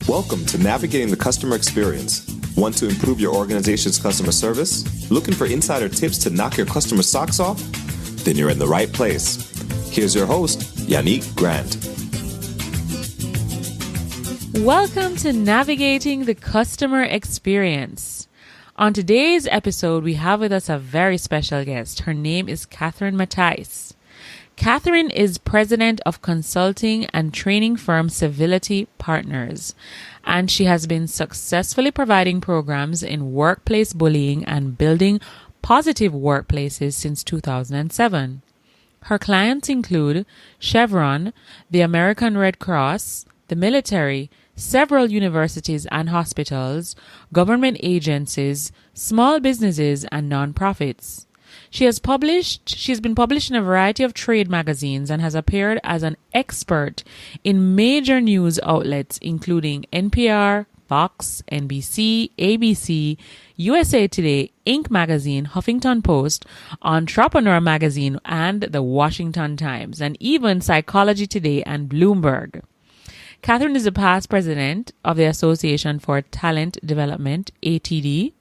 Welcome to Navigating the Customer Experience. Want to improve your organization's customer service? Looking for insider tips to knock your customer socks off? Then you're in the right place. Here's your host, Yannick Grant. Welcome to Navigating the Customer Experience. On today's episode, we have with us a very special guest. Her name is Mattice. Catherine is president of consulting and training firm Civility Partners, and she has been successfully providing programs in workplace bullying and building positive workplaces since 2007. Her clients include Chevron, the American Red Cross, the military, several universities and hospitals, government agencies, small businesses, and nonprofits. She's been published in a variety of trade magazines and has appeared as an expert in major news outlets including NPR, Fox, NBC, ABC, USA Today, Inc. magazine, Huffington Post, Entrepreneur magazine, and the Washington Times, and even Psychology Today and Bloomberg. Catherine is a past president of the Association for Talent Development, ATD,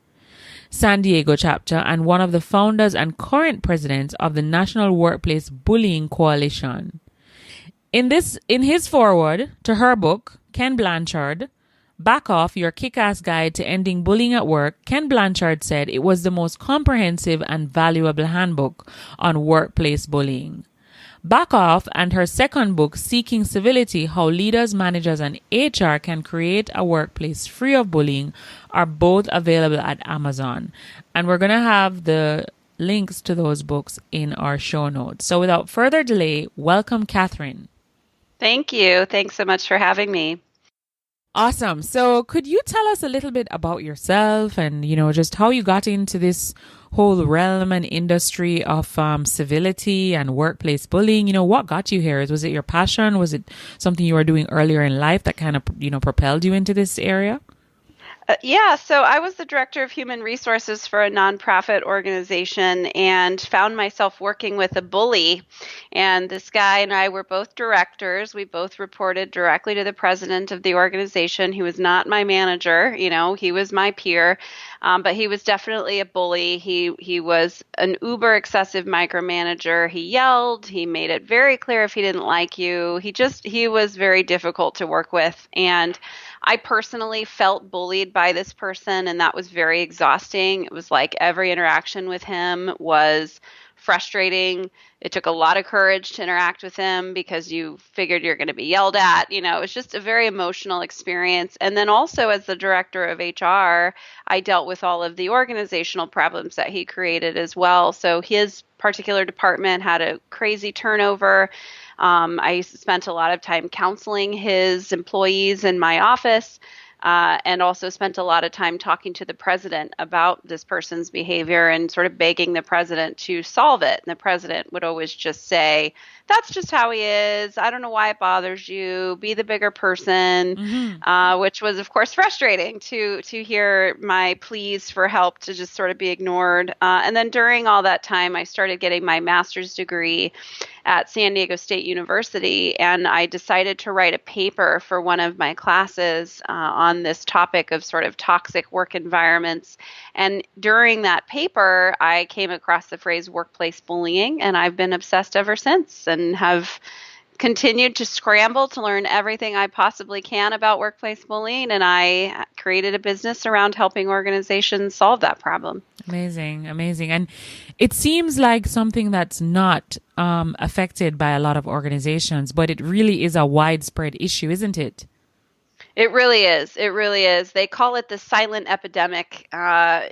San Diego chapter, and one of the founders and current presidents of the National Workplace Bullying Coalition. In his foreword to her book, Ken Blanchard, Back Off, Your Kick-Ass Guide to Ending Bullying at Work, Ken Blanchard said it was the most comprehensive and valuable handbook on workplace bullying. Back Off and her second book, Seeking Civility, How Leaders, Managers, and HR Can Create a Workplace Free of Bullying, are both available at Amazon. And we're going to have the links to those books in our show notes. So without further delay, welcome, Catherine. Thank you. Thanks so much for having me. Awesome. So could you tell us a little bit about yourself and, just how you got into this whole realm and industry of civility and workplace bullying? What got you here? Was it your passion? Was it something you were doing earlier in life that kind of, propelled you into this area? So I was the director of human resources for a nonprofit organization and found myself working with a bully. And this guy and I were both directors. We both reported directly to the president of the organization. He was not my manager, he was my peer, but he was definitely a bully. He was an uber excessive micromanager. He yelled. He made it very clear if he didn't like you. He was very difficult to work with. And I personally felt bullied by this person, and that was very exhausting. It was like every interaction with him was frustrating. It took a lot of courage to interact with him because you figured you're going to be yelled at. It was just a very emotional experience. And then also as the director of HR, I dealt with all of the organizational problems that he created as well. So his particular department had a crazy turnover. I spent a lot of time counseling his employees in my office, and also spent a lot of time talking to the president about this person's behavior and sort of begging the president to solve it. And the president would always just say, that's just how he is. I don't know why it bothers you. Be the bigger person, which was, of course, frustrating to hear my pleas for help to just sort of be ignored. And then during all that time, I started getting my master's degree at San Diego State University, and I decided to write a paper for one of my classes on this topic of sort of toxic work environments. And during that paper, I came across the phrase workplace bullying, and I've been obsessed ever since and have continued to scramble to learn everything I possibly can about workplace bullying, and I created a business around helping organizations solve that problem. Amazing. And it seems like something that's not affected by a lot of organizations, but it really is a widespread issue, isn't it? It really is. It really is. They call it the silent epidemic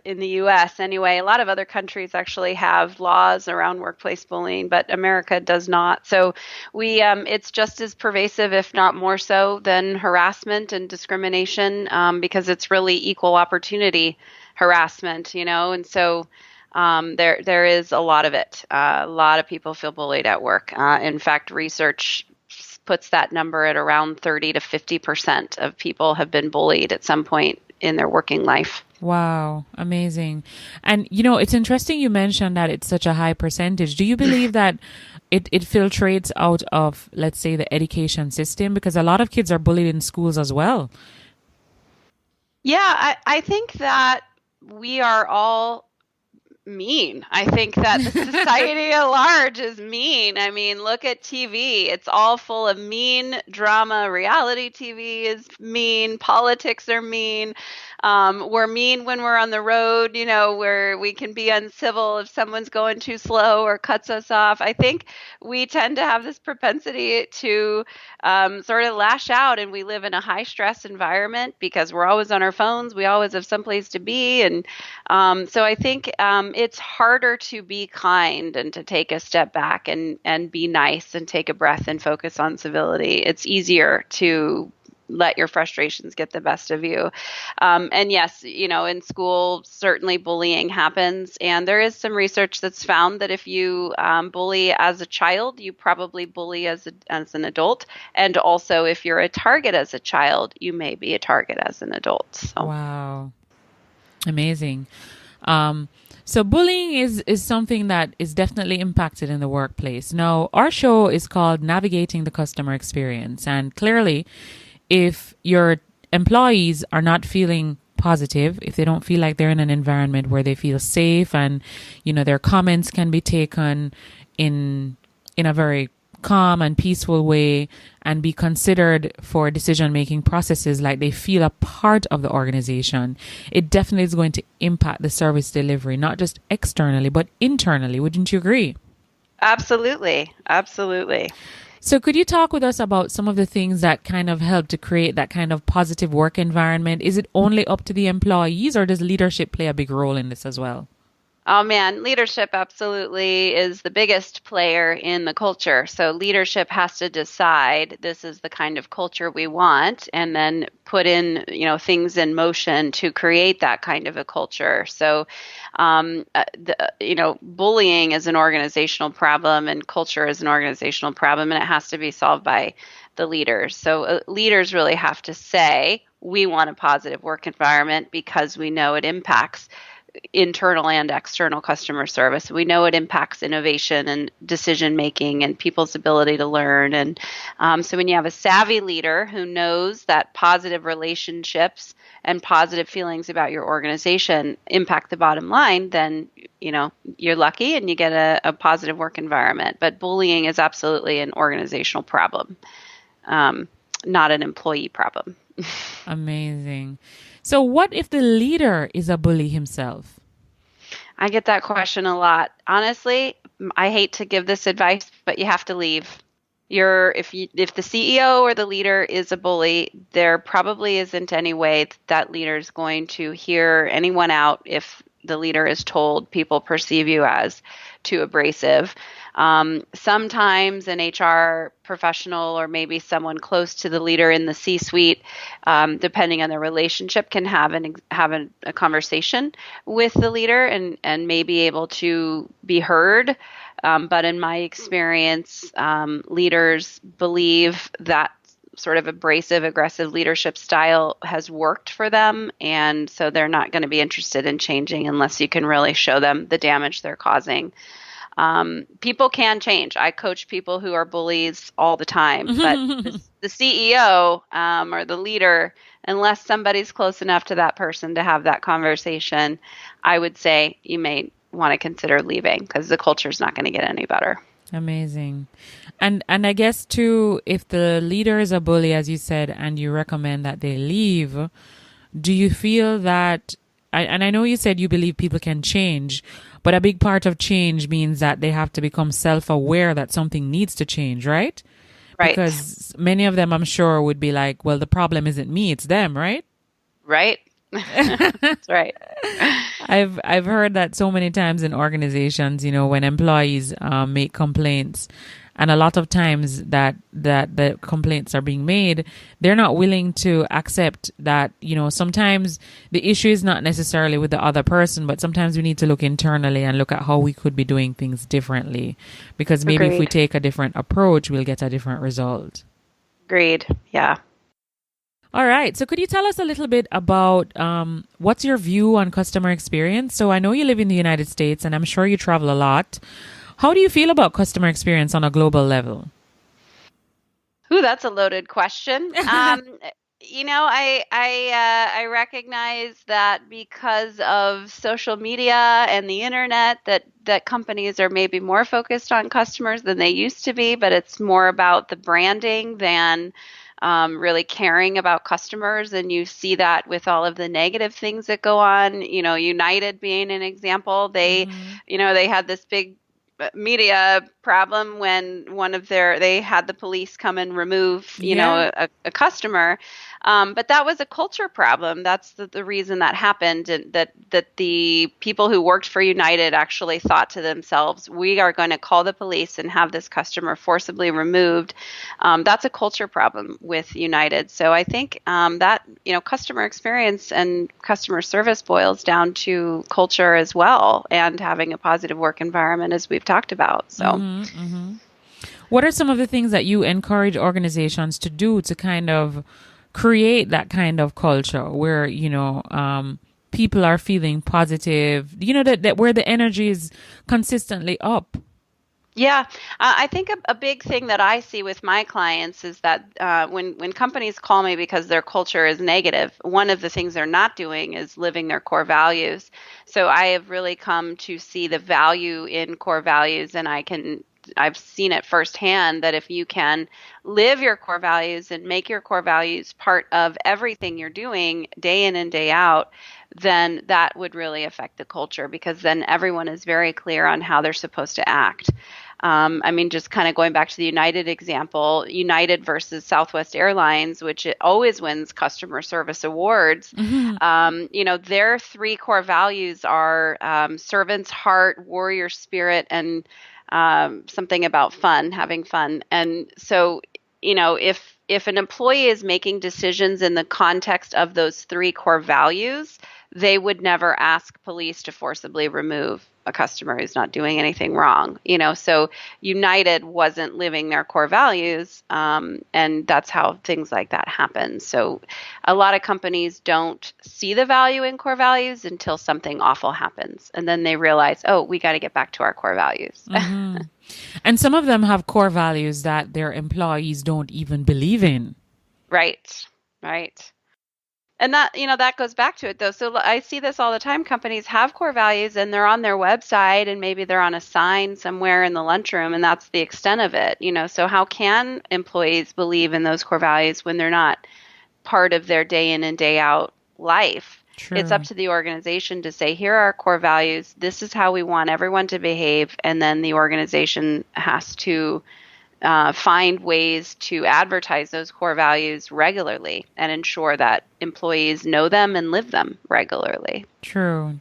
in the U.S. anyway. A lot of other countries actually have laws around workplace bullying, but America does not. So it's just as pervasive, if not more so, than harassment and discrimination because it's really equal opportunity harassment, and so there is a lot of it. A lot of people feel bullied at work. In fact, research puts that number at around 30 to 50% of people have been bullied at some point in their working life. Wow, amazing. And, it's interesting you mentioned that it's such a high percentage. Do you believe that it filtrates out of, let's say, the education system? Because a lot of kids are bullied in schools as well. Yeah, I think that we are all mean. I think that the society at large is mean. I mean, look at TV. It's all full of mean drama. Reality TV is mean. Politics are mean. We're mean when we're on the road, where we can be uncivil if someone's going too slow or cuts us off. I think we tend to have this propensity to sort of lash out, and we live in a high stress environment because we're always on our phones. We always have someplace to be. And so I think it's harder to be kind and to take a step back and be nice and take a breath and focus on civility. It's easier to let your frustrations get the best of you. And yes, in school, certainly bullying happens. And there is some research that's found that if you bully as a child, you probably bully as an adult. And also, if you're a target as a child, you may be a target as an adult. So. Wow. Amazing. So bullying is something that is definitely impacted in the workplace. Now, our show is called Navigating the Customer Experience. And clearly, if your employees are not feeling positive, if they don't feel like they're in an environment where they feel safe and, their comments can be taken in a very calm and peaceful way and be considered for decision-making processes, like they feel a part of the organization, it definitely is going to impact the service delivery, not just externally, but internally. Wouldn't you agree? Absolutely. Absolutely. So could you talk with us about some of the things that kind of help to create that kind of positive work environment? Is it only up to the employees, or does leadership play a big role in this as well? Oh man, leadership absolutely is the biggest player in the culture. So leadership has to decide this is the kind of culture we want, and then put in, things in motion to create that kind of a culture. So, bullying is an organizational problem, and culture is an organizational problem, and it has to be solved by the leaders. So leaders really have to say, we want a positive work environment because we know it impacts internal and external customer service. We know it impacts innovation and decision making and people's ability to learn. And so when you have a savvy leader who knows that positive relationships and positive feelings about your organization impact the bottom line, then you're lucky and you get a positive work environment. But bullying is absolutely an organizational problem, not an employee problem. Amazing. So what if the leader is a bully himself? I get that question a lot. Honestly, I hate to give this advice, but you have to leave. If the CEO or the leader is a bully, there probably isn't any way that leader is going to hear anyone out if the leader is told people perceive you as too abrasive. Sometimes an HR professional or maybe someone close to the leader in the C-suite, depending on the relationship, can have a conversation with the leader and may be able to be heard. But in my experience, leaders believe that sort of abrasive, aggressive leadership style has worked for them. And so they're not going to be interested in changing unless you can really show them the damage they're causing. People can change. I coach people who are bullies all the time, but the CEO or the leader, unless somebody's close enough to that person to have that conversation, I would say you may want to consider leaving because the culture is not going to get any better. Amazing. And I guess too, if the leader is a bully, as you said, and you recommend that they leave, do you feel that, and I know you said you believe people can change, but a big part of change means that they have to become self-aware that something needs to change, right? Right. Because many of them, I'm sure, would be like, well, the problem isn't me, it's them, right? Right. That's right. I've heard that so many times in organizations, when employees make complaints, and a lot of times that the complaints are being made, they're not willing to accept that, sometimes the issue is not necessarily with the other person, but sometimes we need to look internally and look at how we could be doing things differently. Because maybe Agreed. If we take a different approach, we'll get a different result. Agreed. Yeah. All right. So could you tell us a little bit about what's your view on customer experience? So I know you live in the United States and I'm sure you travel a lot. How do you feel about customer experience on a global level? Ooh, that's a loaded question. I recognize that because of social media and the internet, that companies are maybe more focused on customers than they used to be, but it's more about the branding than really caring about customers. And you see that with all of the negative things that go on. United being an example, they had this big media problem when they had the police come and remove Yeah. a customer, but that was a culture problem. That's the reason that happened, and that the people who worked for United actually thought to themselves, we are going to call the police and have this customer forcibly removed. That's a culture problem with United. So I think that customer experience and customer service boils down to culture as well, and having a positive work environment, as we've talked about. So. What are some of the things that you encourage organizations to do to kind of create that kind of culture where, people are feeling positive, that where the energy is consistently up? Yeah, I think a big thing that I see with my clients is that when companies call me because their culture is negative, one of the things they're not doing is living their core values. So I have really come to see the value in core values, and I've seen it firsthand that if you can live your core values and make your core values part of everything you're doing day in and day out, then that would really affect the culture, because then everyone is very clear on how they're supposed to act. Just kind of going back to the United example, United versus Southwest Airlines, which it always wins customer service awards. Their three core values are servant's heart, warrior spirit, and something about fun, having fun. And so, if an employee is making decisions in the context of those three core values, they would never ask police to forcibly remove a customer who's not doing anything wrong. So United wasn't living their core values, and that's how things like that happen. So a lot of companies don't see the value in core values until something awful happens, and then they realize, oh, we got to get back to our core values. And some of them have core values that their employees don't even believe in. Right. And that goes back to it, though. So I see this all the time. Companies have core values and they're on their website, and maybe they're on a sign somewhere in the lunchroom, and that's the extent of it. So how can employees believe in those core values when they're not part of their day in and day out life? True. It's up to the organization to say, here are our core values. This is how we want everyone to behave. And then the organization has to find ways to advertise those core values regularly and ensure that employees know them and live them regularly. True.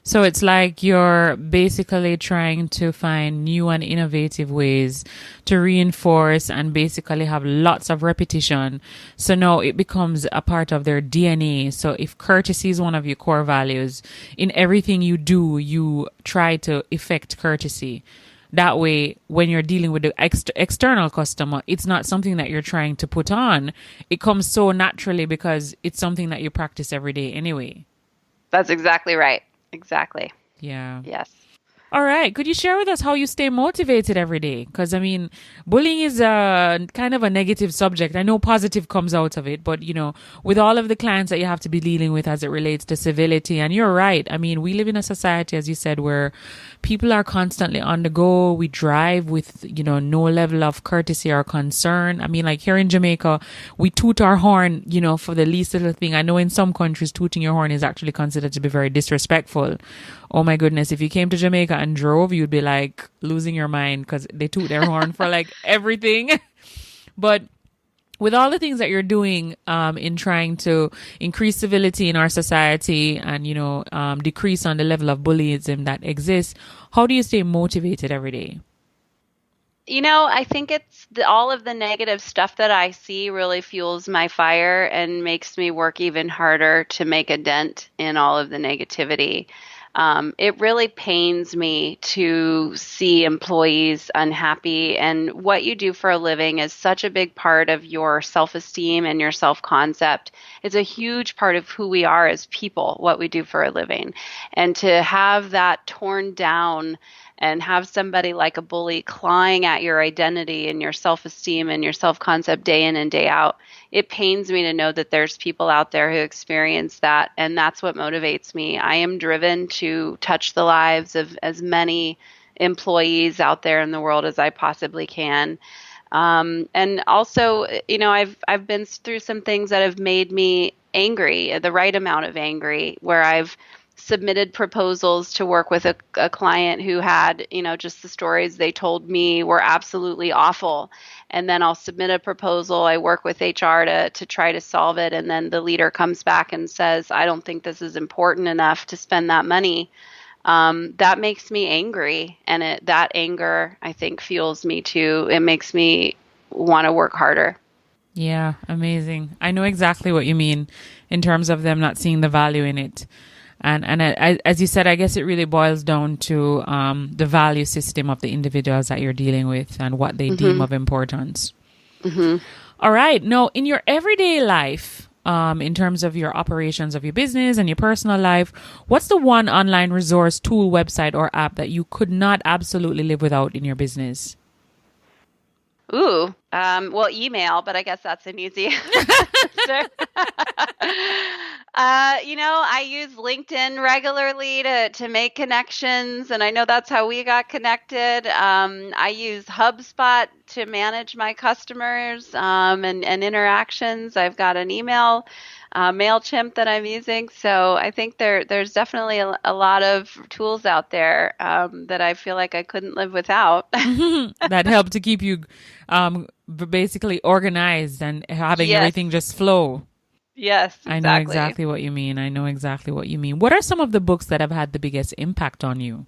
So it's like you're basically trying to find new and innovative ways to reinforce and basically have lots of repetition. So now it becomes a part of their DNA. So if courtesy is one of your core values, in everything you do, you try to effect courtesy. That way, when you're dealing with the external customer, it's not something that you're trying to put on. It comes so naturally because it's something that you practice every day anyway. That's exactly right. Exactly. Yeah. Yes. All right. Could you share with us how you stay motivated every day? Because, bullying is kind of a negative subject. I know positive comes out of it, but, with all of the clients that you have to be dealing with as it relates to civility, and you're right. We live in a society, as you said, where people are constantly on the go. We drive with, no level of courtesy or concern. Like here in Jamaica, we toot our horn, for the least little thing. I know in some countries, tooting your horn is actually considered to be very disrespectful. Oh my goodness, if you came to Jamaica and drove, you'd be like losing your mind because they toot their horn for like everything. But with all the things that you're doing in trying to increase civility in our society and, decrease on the level of bullyism that exists, how do you stay motivated every day? I think it's all of the negative stuff that I see really fuels my fire and makes me work even harder to make a dent in all of the negativity. It really pains me to see employees unhappy, and what you do for a living is such a big part of your self-esteem and your self-concept. It's a huge part of who we are as people, what we do for a living. And to have that torn down and have somebody like a bully clawing at your identity and your self-esteem and your self-concept day in and day out, it pains me to know that there's people out there who experience that, and that's what motivates me. I am driven to touch the lives of as many employees out there in the world as I possibly can. And also, I've been through some things that have made me angry, the right amount of angry, where I've submitted proposals to work with a client who had, just the stories they told me were absolutely awful. And then I'll submit a proposal. I work with HR to try to solve it. And then the leader comes back and says, I don't think this is important enough to spend that money. That makes me angry. And that anger, I think, fuels me too. It makes me want to work harder. Yeah, amazing. I know exactly what you mean in terms of them not seeing the value in it. And as you said, I guess it really boils down to the value system of the individuals that you're dealing with and what they deem of importance. All right. Now, in your everyday life, in terms of your operations of your business and your personal life, what's the one online resource, tool, website, or app that you could not absolutely live without in your business? Well, email, but I guess that's an easy answer. I use LinkedIn regularly to make connections, and I know that's how we got connected. I use HubSpot to manage my customers and interactions. I've got an email MailChimp that I'm using. So I think there's definitely a lot of tools out there that I feel like I couldn't live without. That help to keep you basically organized and having everything just flow. Yes, exactly. I know exactly what you mean. What are some of the books that have had the biggest impact on you?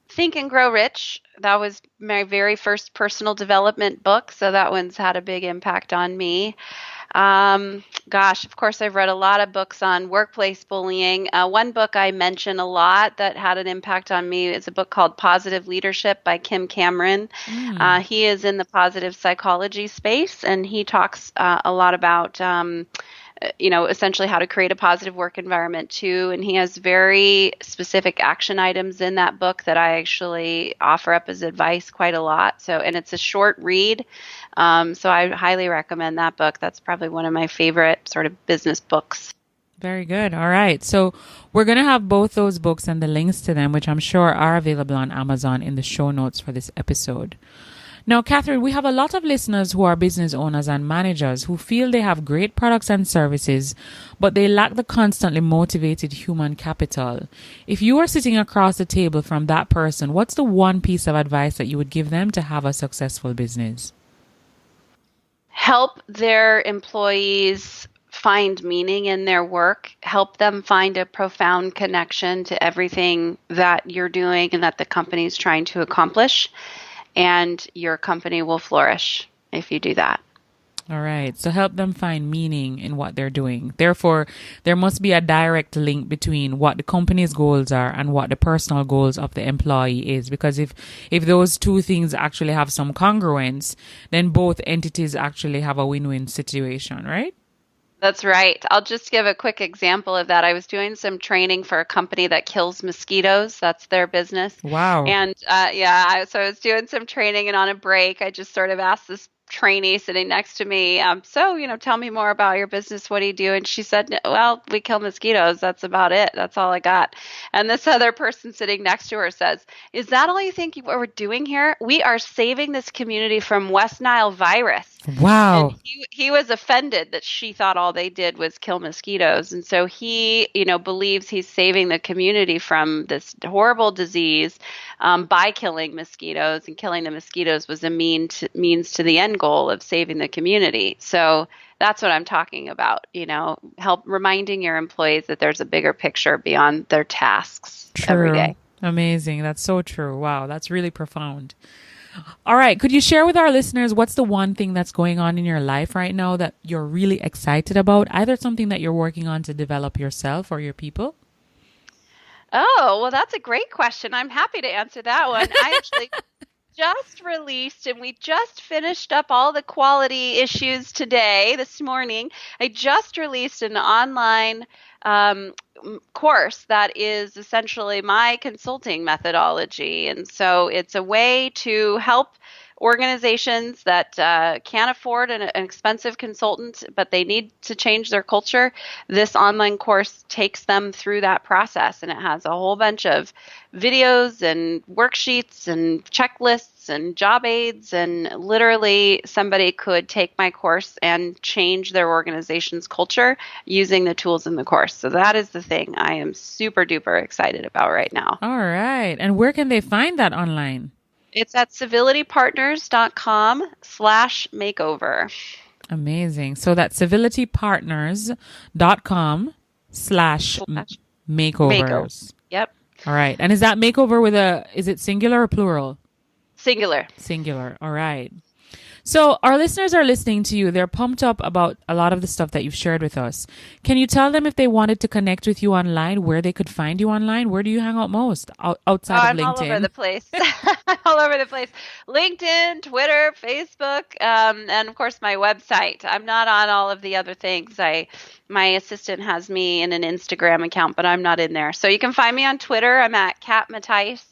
Think and Grow Rich. That was my very first personal development book. So that one's had a big impact on me. Of course, I've read a lot of books on workplace bullying. One book I mention a lot that had an impact on me is a book called Positive Leadership by Kim Cameron. He is in the positive psychology space, and he talks a lot about essentially how to create a positive work environment too. And he has very specific action items in that book that I actually offer up as advice quite a lot. And it's a short read. So I highly recommend that book. That's probably one of my favorite sort of business books. Very good. All right. So we're going to have both those books and the links to them, which I'm sure are available on Amazon in the show notes for this episode. Now, Catherine, we have a lot of listeners who are business owners and managers who feel they have great products and services, but they lack the constantly motivated human capital. If you are sitting across the table from that person, what's the one piece of advice that you would give them to have a successful business? Help their employees find meaning in their work. Help them find a profound connection to everything that you're doing and that the company is trying to accomplish. And your company will flourish if you do that. All right. So help them find meaning in what they're doing. Therefore, there must be a direct link between what the company's goals are and what the personal goals of the employee is. Because if those two things actually have some congruence, then both entities actually have a win-win situation, right? That's right. I'll just give a quick example of that. I was doing some training for a company that kills mosquitoes. That's their business. Wow. And so I was doing some training, and on a break, I just sort of asked this trainee sitting next to me, tell me more about your business. What do you do? And she said, well, we kill mosquitoes. That's about it. That's all I got. And this other person sitting next to her says, is that all you think we're doing here? We are saving this community from West Nile virus. Wow. And he was offended that she thought all they did was kill mosquitoes. And so he, believes he's saving the community from this horrible disease by killing mosquitoes, and killing the mosquitoes was a means to the end goal of saving the community. So that's what I'm talking about, help reminding your employees that there's a bigger picture beyond their tasks every day. Amazing. That's so true. Wow. That's really profound. All right. Could you share with our listeners what's the one thing that's going on in your life right now that you're really excited about? Either something that you're working on to develop yourself or your people? Oh, well, that's a great question. I'm happy to answer that one. just released and we just finished up all the quality issues this morning. I just released an online course that is essentially my consulting methodology. And so it's a way to help organizations that can't afford an expensive consultant, but they need to change their culture. This online course takes them through that process, and it has a whole bunch of videos and worksheets and checklists and job aids, and literally somebody could take my course and change their organization's culture using the tools in the course. So that is the thing I am super duper excited about right now. All right. And where can they find that online? It's at civilitypartners.com/makeover. Amazing. So that's civilitypartners.com/makeovers. Yep. All right. And is that makeover is it singular or plural? Singular. Singular. All right. So our listeners are listening to you. They're pumped up about a lot of the stuff that you've shared with us. Can you tell them if they wanted to connect with you online, where they could find you online? Where do you hang out most outside of LinkedIn? I'm all over the place. All over the place. LinkedIn, Twitter, Facebook, and of course my website. I'm not on all of the other things. My assistant has me in an Instagram account, but I'm not in there. So you can find me on Twitter. I'm at Mattice.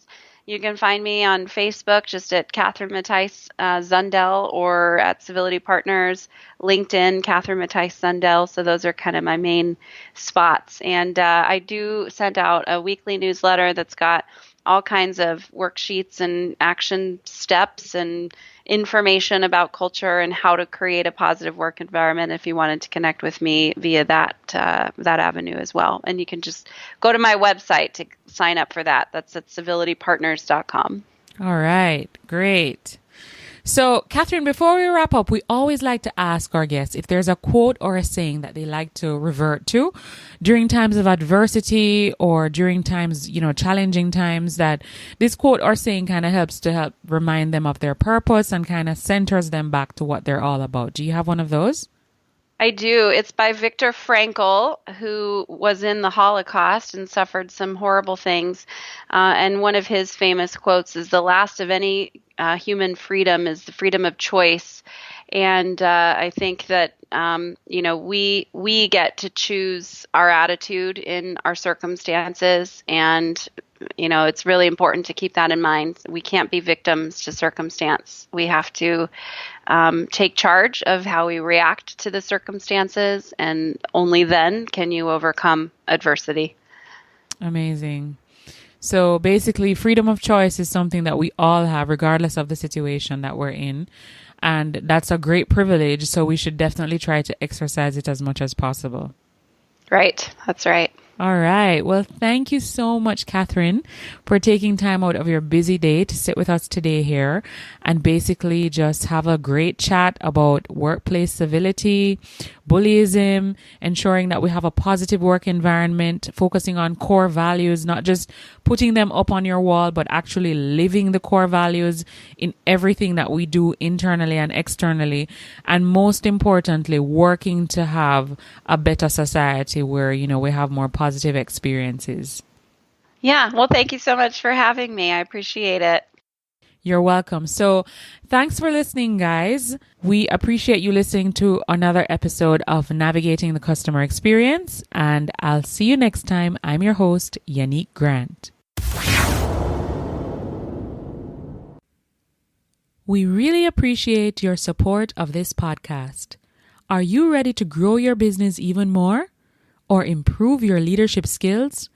You can find me on Facebook just at Catherine Mattice Zundel, or at Civility Partners, LinkedIn, Catherine Mattice Zundel. So those are kind of my main spots. And I do send out a weekly newsletter that's got all kinds of worksheets and action steps and information about culture and how to create a positive work environment if you wanted to connect with me via that avenue as well. And you can just go to my website to sign up for that. That's at civilitypartners.com. All right. Great. So, Catherine, before we wrap up, we always like to ask our guests if there's a quote or a saying that they like to revert to during times of adversity or during times, challenging times, that this quote or saying kind of helps remind them of their purpose and kind of centers them back to what they're all about. Do you have one of those? I do. It's by Viktor Frankl, who was in the Holocaust and suffered some horrible things. And one of his famous quotes is, "The last of any human freedom is the freedom of choice." And I think that, we get to choose our attitude in our circumstances. And, it's really important to keep that in mind. We can't be victims to circumstance. We have to take charge of how we react to the circumstances, and only then can you overcome adversity. Amazing. So basically, freedom of choice is something that we all have, regardless of the situation that we're in. And that's a great privilege. So we should definitely try to exercise it as much as possible. Right. That's right. All right. Well, thank you so much, Catherine, for taking time out of your busy day to sit with us today here and basically just have a great chat about workplace civility, bullyism, ensuring that we have a positive work environment, focusing on core values, not just putting them up on your wall, but actually living the core values in everything that we do internally and externally. And most importantly, working to have a better society where, we have more positive experiences. Yeah. Well, thank you so much for having me. I appreciate it. You're welcome. So thanks for listening, guys. We appreciate you listening to another episode of Navigating the Customer Experience, and I'll see you next time. I'm your host, Yannick Grant. We really appreciate your support of this podcast. Are you ready to grow your business even more? Or improve your leadership skills?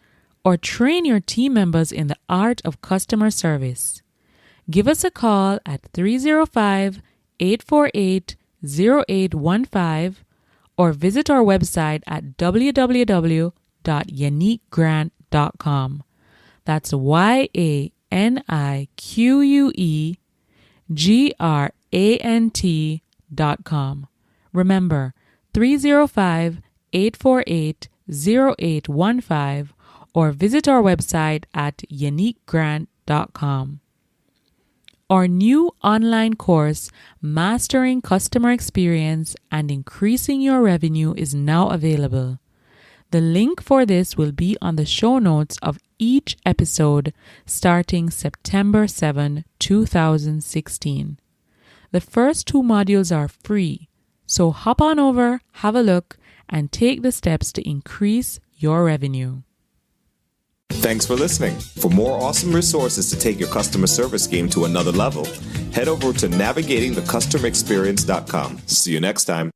Or train your team members in the art of customer service? Give us a call at 305-848-0815 or visit our website at www.yannickgrant.com. That's YANIQUEGRANT.com. Remember, 305-848-0815 or visit our website at yannickgrant.com. Our new online course, Mastering Customer Experience and Increasing Your Revenue, is now available. The link for this will be on the show notes of each episode starting September 7, 2016. The first 2 modules are free, so hop on over, have a look, and take the steps to increase your revenue. Thanks for listening. For more awesome resources to take your customer service game to another level, head over to navigatingthecustomerexperience.com. See you next time.